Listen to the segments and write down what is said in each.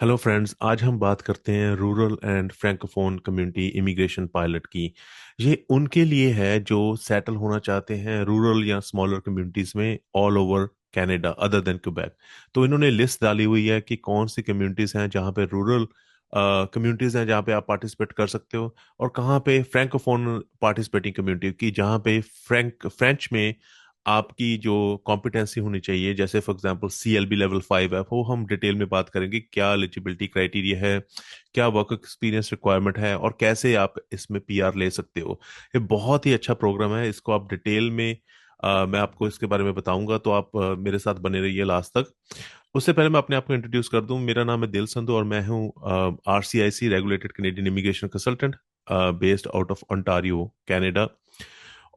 Hello friends, आज हम बात करते हैं rural and francophone community immigration pilot की। ये उनके लिए है जो सेटल होना चाहते हैं रूरल या स्मॉलर कम्युनिटीज में all over Canada other than Quebec. तो इन्होंने लिस्ट डाली हुई है कि कौन सी कम्युनिटीज हैं जहाँ पे रूरल कम्युनिटीज हैं जहाँ पे आप पार्टिसिपेट कर सकते हो, और कहाँ पे फ्रैंकोफोन पार्टिसिपेटिंग कम्युनिटी की जहाँ पे फ्रेंच में आपकी जो कॉम्पिटेंसी होनी चाहिए, जैसे फॉर एग्जांपल CLB लेवल 5 है, वो हम डिटेल में बात करेंगे क्या एलिजिबिलिटी क्राइटेरिया है, क्या वर्क एक्सपीरियंस रिक्वायरमेंट है, और कैसे आप इसमें PR ले सकते हो। ये बहुत ही अच्छा प्रोग्राम है, इसको आप डिटेल में मैं आपको इसके बारे में बताऊंगा, तो आप मेरे साथ बने रहिए लास्ट तक। उससे पहले मैं अपने आप को इंट्रोड्यूस कर दूं। मेरा नाम है दिल संधू और मैं हूं RCIC regulated Canadian immigration consultant based out of Ontario Canada.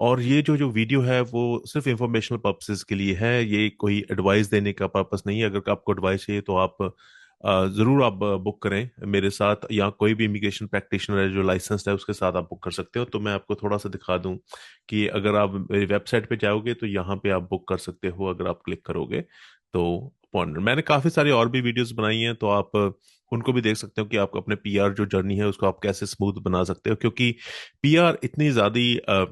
और ये जो जो वीडियो है वो सिर्फ इंफॉर्मेशनल पर्पसेस के लिए है, ये कोई एडवाइस देने का पर्पस नहीं है। अगर आपको एडवाइस चाहिए तो आप जरूर आप बुक करें मेरे साथ, या कोई भी इमिग्रेशन प्रैक्टिशनर है जो लाइसेंस्ड है उसके साथ आप बुक कर सकते हो। तो मैं आपको थोड़ा सा दिखा दूं कि अगर आप मेरी वेबसाइट पे जाओगे तो यहाँ पे आप बुक कर सकते हो अगर आप क्लिक करोगे तो। पॉइंट मैंने काफी सारी और भी वीडियोस बनाई हैं, तो आप उनको भी देख सकते हो कि आप अपने PR जो जर्नी है उसको आप कैसे स्मूथ बना सकते हो, क्योंकि PR इतनी ज्यादा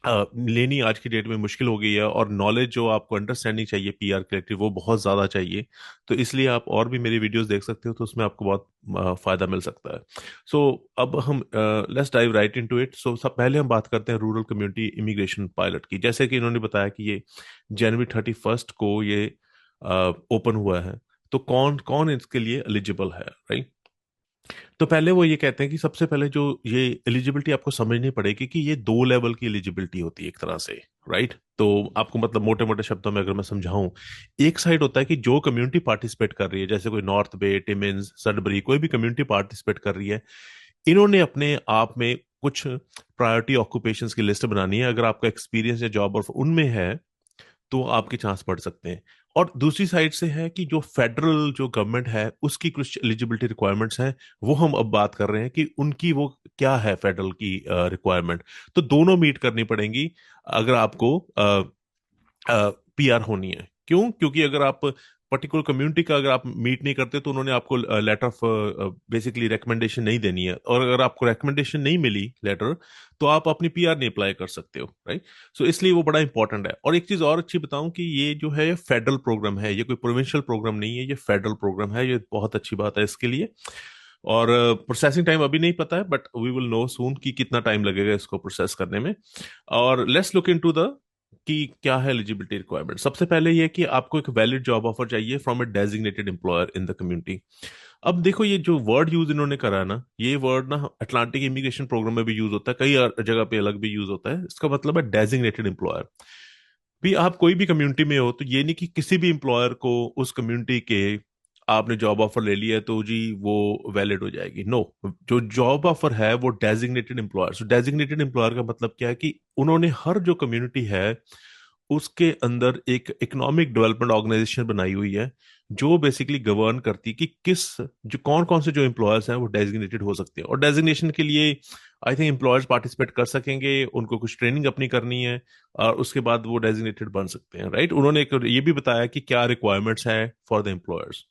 लेनी आज की डेट में मुश्किल हो गई है, और नॉलेज जो आपको अंडरस्टैंडिंग चाहिए PR के लिए वो बहुत ज़्यादा चाहिए। तो इसलिए आप और भी मेरी वीडियोस देख सकते हो, तो उसमें आपको बहुत फायदा मिल सकता है। सो अब हम let's dive right into it. So सब पहले हम बात करते हैं रूरल कम्युनिटी इमिग्रेशन पायलट की। जैसे कि इन्होंने बताया कि ये January 31 को ये ओपन हुआ है। तो कौन कौन इसके लिए एलिजिबल है, राइट? तो पहले वो ये कहते हैं कि सबसे पहले जो ये एलिजिबिलिटी आपको समझनी पड़ेगी कि ये 2 लेवल की एलिजिबिलिटी होती है एक तरह से, राइट? तो आपको मतलब मोटे मोटे शब्दों में अगर मैं समझाऊं, एक साइड होता है कि जो कम्युनिटी पार्टिसिपेट कर रही है, जैसे कोई नॉर्थ बे, टिमिन्स, सडबरी, कोई भी कम्युनिटी पार्टिसिपेट कर रही है, इन्होंने अपने आप में कुछ प्रायोरिटी ऑक्यूपेशंस की लिस्ट बनानी है। अगर आपका एक्सपीरियंस या जॉब और उनमें है तो आपके चांस बढ़ सकते हैं। और दूसरी साइड से है कि जो फेडरल जो गवर्नमेंट है उसकी कुछ एलिजिबिलिटी रिक्वायरमेंट्स हैं, वो हम अब बात कर रहे हैं कि उनकी वो क्या है फेडरल की रिक्वायरमेंट। तो दोनों मीट करनी पड़ेंगी अगर आपको PR होनी है। क्यों? क्योंकि अगर आप पर्टिकुलर कम्युनिटी का अगर आप मीट नहीं करते तो उन्होंने आपको लेटर ऑफ बेसिकली रिकमेंडेशन नहीं देनी है, और अगर आपको रिकमेंडेशन नहीं मिली लेटर, तो आप अपनी PR नहीं अप्लाई कर सकते हो, राइट? सो इसलिए वो बड़ा इंपॉर्टेंट है। और एक चीज और अच्छी बताऊं कि ये जो है फेडरल प्रोग्राम है, ये कोई प्रोविंशियल प्रोग्राम नहीं है, ये फेडरल प्रोग्राम है। ये बहुत अच्छी बात है इसके लिए। और प्रोसेसिंग टाइम अभी नहीं पता है, but we will know soon कि कितना टाइम लगेगा इसको प्रोसेस करने में। और लेट्स लुक इनटू द कि क्या है एलिजिबिलिटी रिक्वायरमेंट। सबसे पहले ये कि आपको एक वैलिड जॉब ऑफर चाहिए from a designated employer in the community. अब देखो, ये जो वर्ड यूज इन्होंने करा है ना, ये वर्ड ना अटलांटिक इमिग्रेशन प्रोग्राम में भी यूज होता है, कई जगह पे अलग भी यूज होता है। इसका मतलब है डेजिग्नेटेड एम्प्लॉयर। भी आप कोई भी कम्युनिटी में हो तो ये नहीं कि किसी भी एम्प्लॉयर को उस कम्युनिटी के आपने जॉब ऑफर ले लिया है तो जी वो वैलिड हो जाएगी। नो, जो जॉब ऑफर है वो डेजिग्नेटेड एम्प्लॉयर। सो डेजिग्नेटेड एम्प्लॉयर का मतलब क्या है कि उन्होंने हर जो कम्युनिटी है उसके अंदर एक इकोनॉमिक डेवलपमेंट ऑर्गेनाइजेशन बनाई हुई है जो बेसिकली गवर्न करती है कि किस जो कौन कौन से जो एम्प्लॉयर्स हैं वो डेजिग्नेटेड हो सकते हैं। और डेजिग्नेशन के लिए आई थिंक एम्प्लॉयर्स पार्टिसिपेट कर सकेंगे, उनको कुछ ट्रेनिंग अपनी करनी है, और उसके बाद वो डेजिग्नेटेड बन सकते हैं, राइट? उन्होंने एक ये भी बताया कि क्या रिक्वायरमेंट्स है फॉर द एम्प्लॉयर्स।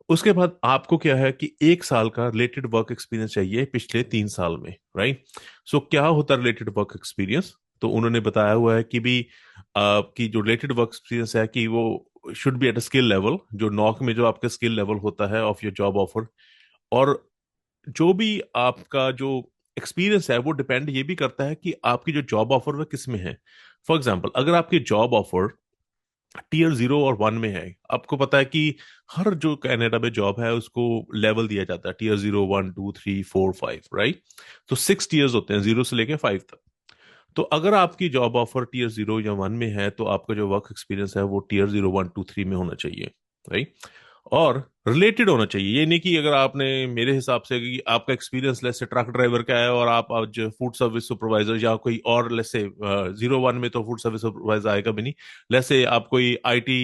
उसके बाद आपको क्या है कि 1 साल का रिलेटेड वर्क एक्सपीरियंस चाहिए पिछले 3 साल में, राइट? सो क्या होता है रिलेटेड वर्क एक्सपीरियंस? तो उन्होंने बताया हुआ है कि भी आपकी जो रिलेटेड वर्क एक्सपीरियंस है कि वो should be at a skill level, जो नॉक में जो आपका स्किल लेवल होता है ऑफ योर जॉब ऑफर। और जो भी आपका जो एक्सपीरियंस है वो डिपेंड ये भी करता है कि आपकी जो जॉब ऑफर वह किस में है। फॉर एग्जाम्पल, अगर आपकी जॉब ऑफर Tier 0 और 1 में है, आपको पता है कि हर जो कनाडा में जॉब है उसको लेवल दिया जाता है Tier 0, 1, 2, 3, 4, 5, राइट? तो 6 टीयर्स होते हैं, 0 से लेके 5 तक। तो अगर आपकी जॉब ऑफर Tier 0 या 1 में है तो आपका जो वर्क एक्सपीरियंस है वो Tier 0, 1, 2, 3 में होना चाहिए, राइट? और रिलेटेड होना चाहिए। ये नहीं कि अगर आपने मेरे हिसाब से कि आपका experience let's say truck driver का है और आप आज फूड सर्विस सुपरवाइजर या कोई और लेट्स से 0, 1 में तो फूड सर्विस सुपरवाइजर आएगा भी नहीं। लेट्स से आप कोई IT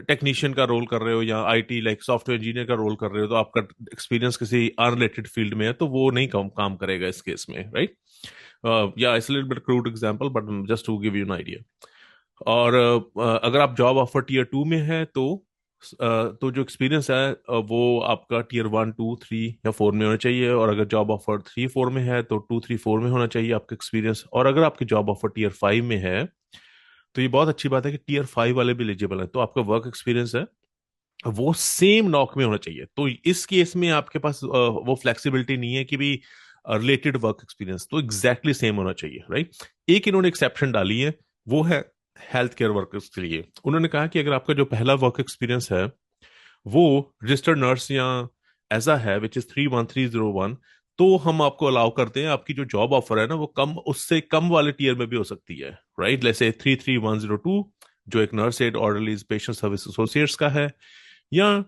टेक्नीशियन का रोल कर रहे हो या IT लाइक सॉफ्टवेयर इंजीनियर का रोल कर रहे हो, तो आपका एक्सपीरियंस किसी अनरिलेटेड फील्ड में है तो वो नहीं काम करेगा इस केस में, राइट? या it's little bit crude example but just to give you an idea. और अगर आप जॉब ऑफर Tier 2 में है तो तो जो एक्सपीरियंस है वो आपका टीयर 1 2 3 या 4 में होना चाहिए, और अगर जॉब ऑफर 3 4 में है तो 2 3 4 में होना चाहिए आपका एक्सपीरियंस। और अगर आपकी जॉब ऑफर टीयर 5 में है तो ये बहुत अच्छी बात है कि टीयर 5 वाले भी एलिजिबल है, तो आपका वर्क एक्सपीरियंस है वो सेम नॉक में होना चाहिए। तो इस केस में आपके पास वो फ्लेक्सिबिलिटी नहीं है कि भी रिलेटेड वर्क एक्सपीरियंस तो एग्जैक्टली सेम होना चाहिए, राइट। एक इन्होंने एक्सेप्शन डाली है, वो है हेल्थ केयर वर्कर्स के लिए। उन्होंने कहा कि अगर आपका जो पहला वर्क एक्सपीरियंस है वो रजिस्टर्ड नर्स या ऐसा है विच इज 31301, तो हम आपको अलाउ करते हैं, आपकी जो जॉब ऑफर है ना वो कम, उससे कम वाले टीयर में भी हो सकती है, राइट। जैसे 33102 जो एक nurse aide orderlies patient service associates का है, या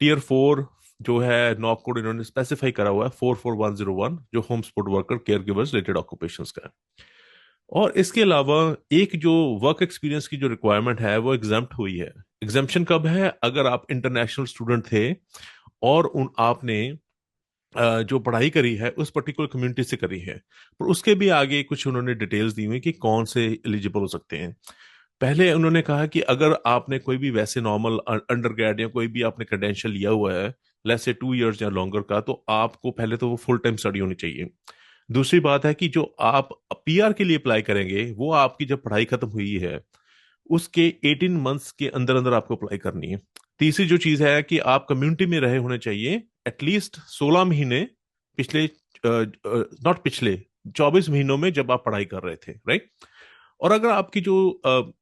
टीयर 4 जो है नॉक कोड इन्होंने स्पेसिफाई करा हुआ है 44101 जो home support worker care givers related occupations का है। और इसके अलावा एक जो वर्क एक्सपीरियंस की जो रिक्वायरमेंट है वो एग्जाम्प्ट हुई है। एग्जाम्पशन कब है? अगर आप इंटरनेशनल स्टूडेंट थे और उन आपने जो पढ़ाई करी है उस पर्टिकुलर कम्युनिटी से करी है, पर उसके भी आगे कुछ उन्होंने डिटेल्स दी हुई कि कौन से एलिजिबल हो सकते हैं। पहले उन्होंने कहा कि अगर आपने कोई भी वैसे नॉर्मल अंडर ग्रेड या कोई भी आपने क्रेडेंशियल लिया हुआ है लेट्स से 2 इयर्स या लॉन्गर का, तो आपको पहले तो वो फुल टाइम स्टडी होनी चाहिए। दूसरी बात है कि जो आप पीआर के लिए अप्लाई करेंगे वो आपकी जब पढ़ाई खत्म हुई है उसके 18 मंथ्स के अंदर अंदर आपको अप्लाई करनी है। तीसरी जो चीज है कि आप कम्युनिटी में रहे होने चाहिए एटलीस्ट 16 महीने, पिछले नॉट पिछले 24 महीनों में जब आप पढ़ाई कर रहे थे, राइट। और अगर आपकी जो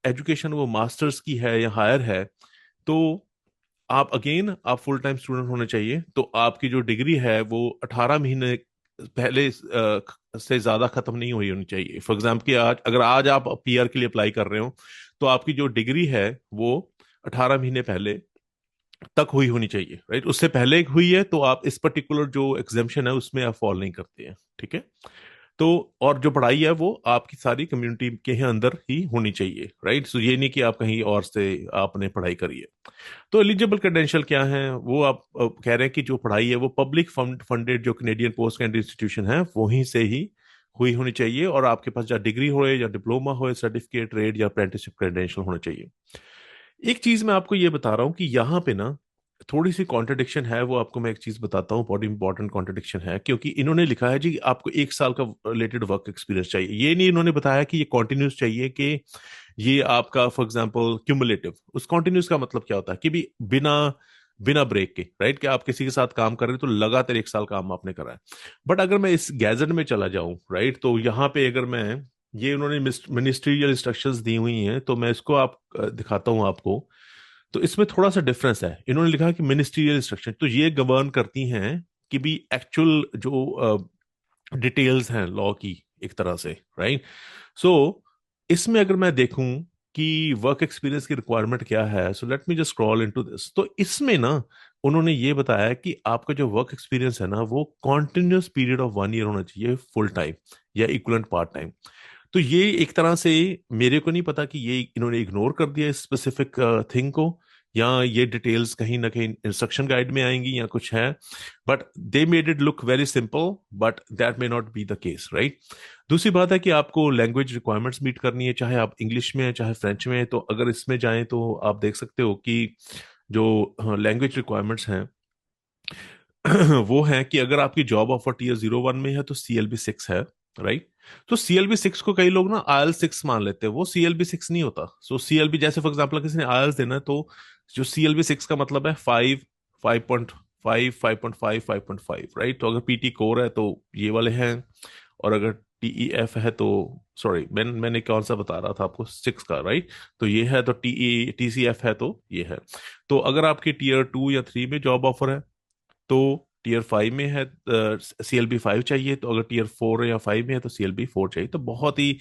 एजुकेशन वो मास्टर्स की है या हायर है तो आप अगेन आप फुल टाइम स्टूडेंट होने चाहिए, तो आपकी जो डिग्री है वो 18 महीने पहले से ज्यादा खत्म नहीं हुई होनी चाहिए। फॉर एग्जाम्पल कि आज अगर आज आप पीआर के लिए अप्लाई कर रहे हो तो आपकी जो डिग्री है वो 18 महीने पहले तक हुई होनी चाहिए, राइट। उससे पहले हुई है तो आप इस पर्टिकुलर जो एग्जाम्पशन है उसमें आप फॉल नहीं करते हैं, ठीक है। तो और जो पढ़ाई है वो आपकी सारी कम्युनिटी के ही अंदर ही होनी चाहिए, राइट। सो ये नहीं कि आप कहीं और से आपने पढ़ाई करी है। तो एलिजिबल क्रेडेंशियल क्या है वो आप कह रहे हैं कि जो पढ़ाई है वो पब्लिक फंडेड जो कनेडियन पोस्ट ग्रेजुएट इंस्टीट्यूशन है वहीं से ही हुई होनी चाहिए, और आपके पास या डिग्री हो या डिप्लोमा हो, सर्टिफिकेट, ट्रेड या अप्रेंटिसशिप क्रेडेंशियल होना चाहिए। एक चीज मैं आपको ये बता रहा हूँ कि यहाँ पे ना थोड़ी सी कॉन्ट्रडिक्शन है, वो आपको मैं एक चीज बताता हूँ, बहुत इंपॉर्टेंट कॉन्ट्रडिक्शन है, क्योंकि इन्होंने लिखा है जी आपको 1 साल का रिलेटेड वर्क एक्सपीरियंस चाहिए। ये नहीं इन्होंने बताया कि ये कॉन्टिन्यूस चाहिए, कि ये आपका फॉर एग्जाम्पल क्यूमुलेटिव। उस कॉन्टिन्यूस का मतलब क्या होता है कि भी बिना बिना ब्रेक के, राइट, कि आप किसी के साथ काम कर रहे हो तो लगातार 1 साल काम आपने करा है। बट अगर मैं इस गैजेट में चला जाऊं, राइट, तो यहाँ पे अगर मैं ये उन्होंने मिनिस्ट्रियल इंस्ट्रक्शंस दी हुई हैं तो मैं इसको आप दिखाता हूँ आपको। तो इसमें थोड़ा सा डिफरेंस है, इन्होंने लिखा कि मिनिस्ट्रियल इंस्ट्रक्शन तो ये गवर्न करती हैं कि भी एक्चुअल जो डिटेल्स हैं लॉ की एक तरह से, राइट। सो इसमें अगर मैं देखूं कि वर्क एक्सपीरियंस की रिक्वायरमेंट क्या है, so let me just scroll into this. तो इसमें ना उन्होंने ये बताया कि आपका जो वर्क एक्सपीरियंस है ना वो कॉन्टिन्यूस पीरियड ऑफ 1 ईयर होना चाहिए, फुल टाइम या इक्वलेंट पार्ट टाइम। तो ये एक तरह से मेरे को नहीं पता कि ये इन्होंने इग्नोर कर दिया इस स्पेसिफिक थिंग को, या ये डिटेल्स कहीं ना कहीं इंस्ट्रक्शन गाइड में आएंगी या कुछ है, but they made it look very simple, but that may not be the case, right. दूसरी बात है कि आपको लैंग्वेज रिक्वायरमेंट्स मीट करनी है, चाहे आप इंग्लिश में है चाहे फ्रेंच में है। तो अगर इसमें जाएं तो आप देख सकते हो कि जो लैंग्वेज रिक्वायरमेंट्स हैं वो है कि अगर आपकी जॉब ऑफर टीयर 01 में है तो CLB 6 है, राइट। तो CLB 6 को कई लोग ना IELTS 6 मान लेते हैं, वो CLB 6 नहीं होता। सो CLB जैसे फॉर एग्जाम्पल किसी ने IELTS देना है तो जो CLB 6 का मतलब है 5, 5.5, 5.5, 5.5, राइट। तो अगर PT कोर है तो ये वाले हैं, और अगर TEF है तो सॉरी मैंने कौन सा बता रहा था आपको 6 का, राइट। तो ये है तो TCF है तो ये है। तो अगर आपकी टीयर 2 या 3 में जॉब ऑफर है तो टीयर 5 में है CLB 5 चाहिए, तो अगर टीयर 4 या 5 में है तो CLB 4 चाहिए। तो बहुत ही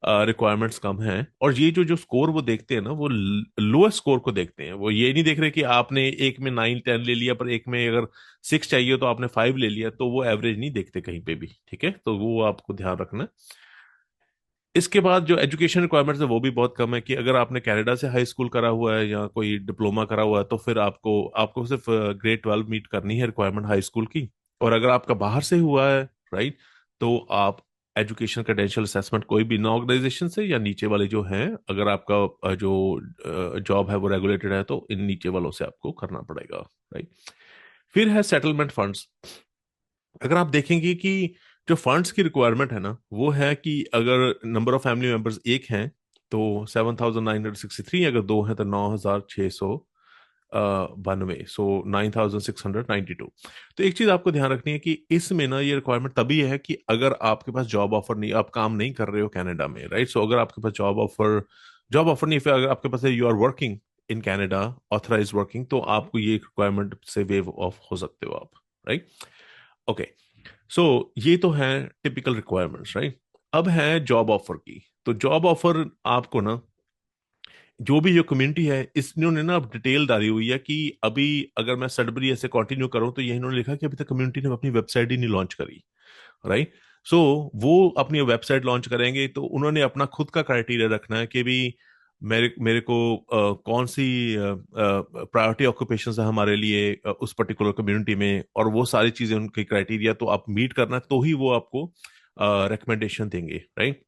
रिक्वायरमेंट्स कम हैं। और ये जो जो स्कोर वो देखते हैं ना वो लोएस्ट स्कोर को देखते हैं, वो ये नहीं देख रहे कि आपने एक में 9 10 ले लिया पर एक में अगर 6 चाहिए तो आपने 5 ले लिया, तो वो एवरेज नहीं देखते कहीं पे भी, ठीक है। तो वो आपको ध्यान रखना है। इसके बाद जो एजुकेशन रिक्वायरमेंट्स है वो भी बहुत कम है, कि अगर आपने कनाडा से हाई स्कूल करा हुआ है या कोई डिप्लोमा करा हुआ है तो फिर आपको आपको सिर्फ ग्रेड 12 मीट करनी है रिक्वायरमेंट हाई स्कूल की। और अगर आपका बाहर से हुआ है, राइट, तो आप एजुकेशन क्रेडेंशियल असेसमेंट कोई भी ऑर्गेनाइजेशन से, या नीचे वाले जो हैं, अगर आपका जो जॉब है वो रेगुलेटेड है तो इन नीचे वालों से आपको करना पड़ेगा, राइट। फिर है सेटलमेंट फंड्स। अगर आप देखेंगे कि जो फंड्स की रिक्वायरमेंट है ना, वो है कि अगर नंबर ऑफ फैमिली मेंबर्स एक हैं तो 7,963, अगर दो हैं तो 9,692, सो 9,692। तो एक चीज आपको ध्यान रखनी है कि इसमें ना ये रिक्वायरमेंट तभी है कि अगर आपके पास जॉब ऑफर नहीं, आप काम नहीं कर रहे हो कनाडा में, राइट। सो अगर आपके पास जॉब ऑफर नहीं, फिर अगर आपके पास you are working in Canada, authorize working, तो आपको ये रिक्वायरमेंट से वेव ऑफ हो सकते हो आप, राइट। ओके, सो ये तो है टिपिकल रिक्वायरमेंट्स, राइट। अब है जॉब ऑफर की। तो जॉब ऑफर आपको ना, जो भी जो कम्युनिटी है इन्होंने ना अब डिटेल डाली हुई है कि अभी अगर मैं सडबरी ऐसे कंटिन्यू करूं तो ये इन्होंने लिखा कि अभी तक कम्युनिटी ने अपनी वेबसाइट ही नहीं लॉन्च करी, राइट। सो वो अपनी वेबसाइट लॉन्च करेंगे तो उन्होंने अपना खुद का क्राइटेरिया रखना है कि भी मेरे मेरे को कौन सी प्रायोरिटी ऑक्यूपेशन है हमारे लिए उस पर्टिकुलर कम्युनिटी में, और वो सारी चीजें उनके क्राइटेरिया तो आप मीट करना है, तो ही वो आपको रिकमेंडेशन देंगे, राइट।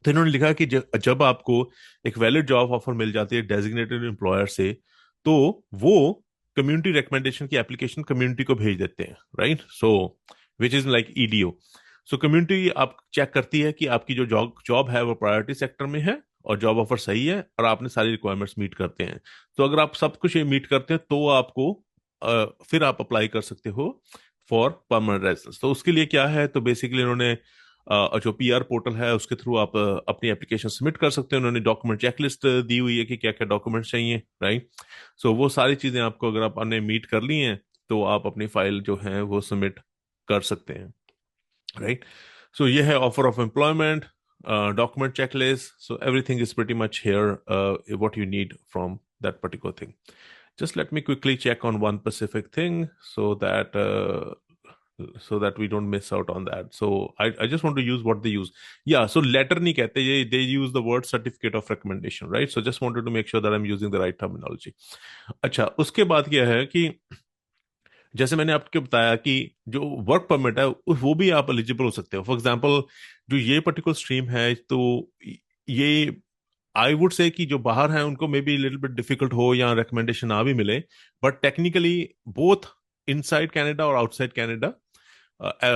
तो इन्होंने लिखा कि जब आपको एक वैलिड जॉब ऑफर मिल जाती है डेजिग्नेटेड एम्प्लॉयर से, तो वो कम्युनिटी रिकमेंडेशन की एप्लीकेशन कम्युनिटी को भेज देते हैं, right. So which is like EDO. So community आप चेक करती है कि आपकी जो जॉब जॉब है वो प्रायोरिटी सेक्टर में है और जॉब ऑफर सही है और आपने सारी रिक्वायरमेंट्स मीट करते हैं। तो अगर आप सब कुछ ये मीट करते हैं तो आपको फिर आप अप्लाई कर सकते हो फॉर परमानेंट रेजिडेंस। तो उसके लिए क्या है, तो बेसिकली इन्होंने जो पीआर पोर्टल है उसके थ्रू आप अपनी एप्लीकेशन सबमिट कर सकते हैं। उन्होंने डॉक्यूमेंट चेकलिस्ट दी हुई है कि क्या क्या डॉक्यूमेंट चाहिए, राइट। सो वो सारी चीजें आपको अगर आपने मीट कर ली हैं तो आप अपनी फाइल जो है वो सबमिट कर सकते हैं, राइट। सो ये है offer of employment, document checklist. So everything is pretty much here, what you need from that particular thing. Just let me quickly check on one specific thing so that we don't miss out on that. So I just want to use what they use. Yeah, so letter नहीं कहते, they use the word certificate of recommendation, right? So just wanted to make sure that I'm using the right terminology. अच्छा, उसके बाद क्या है कि जैसे मैंने आपको बताया कि जो वर्क परमिट है वो भी आप एलिजिबल हो सकते हो। फॉर एग्जांपल जो ये पर्टिकुलर स्ट्रीम है, तो ये आई वुड से कि जो बाहर हैं उनको maybe little bit difficult हो या रिकमेंडेशन ना भी मिले, but technically both inside Canada और outside Canada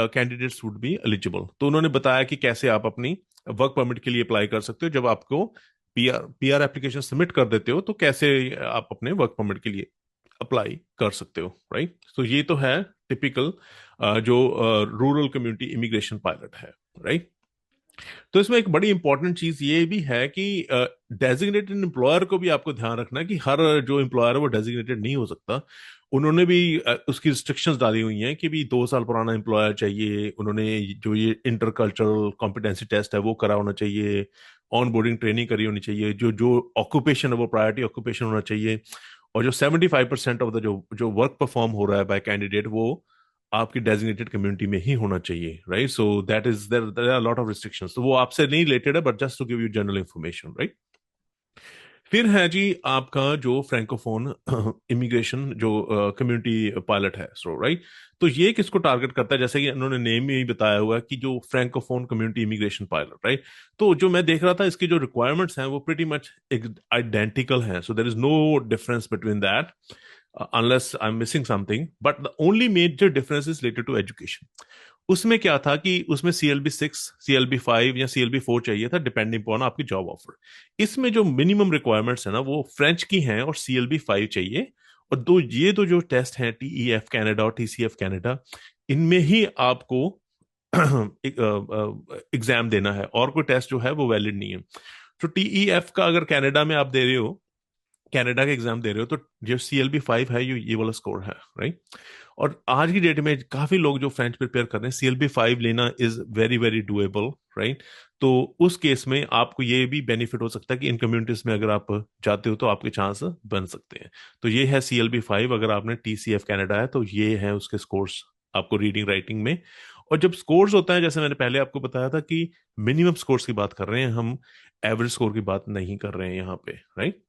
candidates would be eligible. तो उन्होंने बताया कि कैसे आप अपनी वर्क परमिट के लिए अप्लाई कर सकते हो। जब आपको पीआर एप्लीकेशन सबमिट कर देते हो तो कैसे आप अपने वर्क परमिट के लिए अप्लाई कर सकते हो, राइट। तो ये तो है टिपिकल जो रूरल कम्युनिटी इमिग्रेशन पायलट है, राइट। तो इसमें एक बड़ी इंपॉर्टेंट चीज ये भी है कि डेजिग्नेटेड एम्प्लॉयर को भी आपको ध्यान रखना है कि हर जो एम्प्लॉयर है वो डेजिग्नेटेड नहीं हो सकता। उन्होंने भी उसकी रिस्ट्रिक्शंस डाली हुई हैं कि भी 2 साल पुराना एम्प्लॉयर चाहिए, उन्होंने जो ये इंटरकल्चरल कॉम्पिटेंसी टेस्ट है वो करा होना चाहिए, ऑन बोर्डिंग ट्रेनिंग करी होनी चाहिए, जो जो ऑक्यूपेशन है वो प्रायोरिटी ऑक्यूपेशन होना चाहिए, और जो 75% ऑफ द जो जो वर्क परफॉर्म हो रहा है बाय कैंडिडेट वो आपकी डेजिग्नेटेड कम्युनिटी में ही होना चाहिए, right. So that is there are lot of restrictions, तो वो आपसे नहीं रिलेटेड है but just to give you general information, right. फिर है जी आपका जो फ्रैंकोफोन इमिग्रेशन जो कम्युनिटी पायलट है, सो राइट। तो ये किसको टारगेट करता है, जैसे कि उन्होंने नेम में ही बताया हुआ है कि जो francophone community immigration pilot, right. तो जो मैं देख रहा था इसकी जो रिक्वायरमेंट्स हैं वो प्रीटी मच आइडेंटिकल हैं, so there is no difference between that unless I'm missing something, but the only major difference is related to education. उसमें क्या था कि उसमें CLB 6, CLB 5 या CLB 4 चाहिए था डिपेंडिंग अपॉन आपकी जॉब ऑफर। इसमें जो मिनिमम रिक्वायरमेंट्स है ना वो फ्रेंच की हैं और CLB 5 चाहिए। और दो जो टेस्ट हैं TEF कनाडा और TCF कनाडा, इनमें ही आपको एग्जाम देना है, और कोई टेस्ट जो है वो वैलिड नहीं है। तो TEF का अगर कनाडा में आप दे रहे हो, कनाडा का एग्जाम दे रहे हो, तो जो CLB 5 है ये वाला स्कोर है, राइट। और आज की डेट में काफी लोग जो फ्रेंच प्रिपेयर कर रहे हैं, CLB 5 लेना is very very doable, right. तो उस केस में आपको ये भी बेनिफिट हो सकता है कि इन कम्युनिटीज में अगर आप जाते हो तो आपके चांस बन सकते हैं। तो ये है CLB 5। अगर आपने TCF कनाडा है तो ये है उसके स्कोर्स आपको रीडिंग राइटिंग में। और जब स्कोर्स होता है, जैसे मैंने पहले आपको बताया था कि मिनिमम स्कोर्स की बात कर रहे हैं हम, एवरेज स्कोर की बात नहीं कर रहे हैं यहाँ पे, राइट।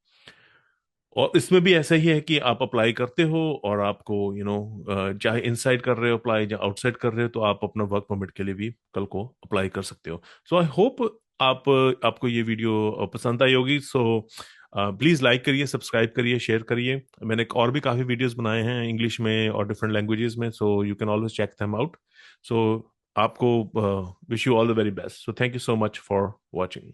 और इसमें भी ऐसा ही है कि आप अप्लाई करते हो और आपको चाहे इनसाइड कर रहे हो अप्लाई या आउटसाइड कर रहे हो, तो आप अपना वर्क परमिट के लिए भी कल को अप्लाई कर सकते हो। सो आई होप आप आपको ये वीडियो पसंद आई होगी। सो प्लीज़ लाइक करिए, सब्सक्राइब करिए, शेयर करिए। मैंने और भी काफ़ी वीडियोस बनाए हैं इंग्लिश में और डिफरेंट लैंग्वेजेस में, so you can always check them out. So आपको wish you all the very best. So thank you so much for watching.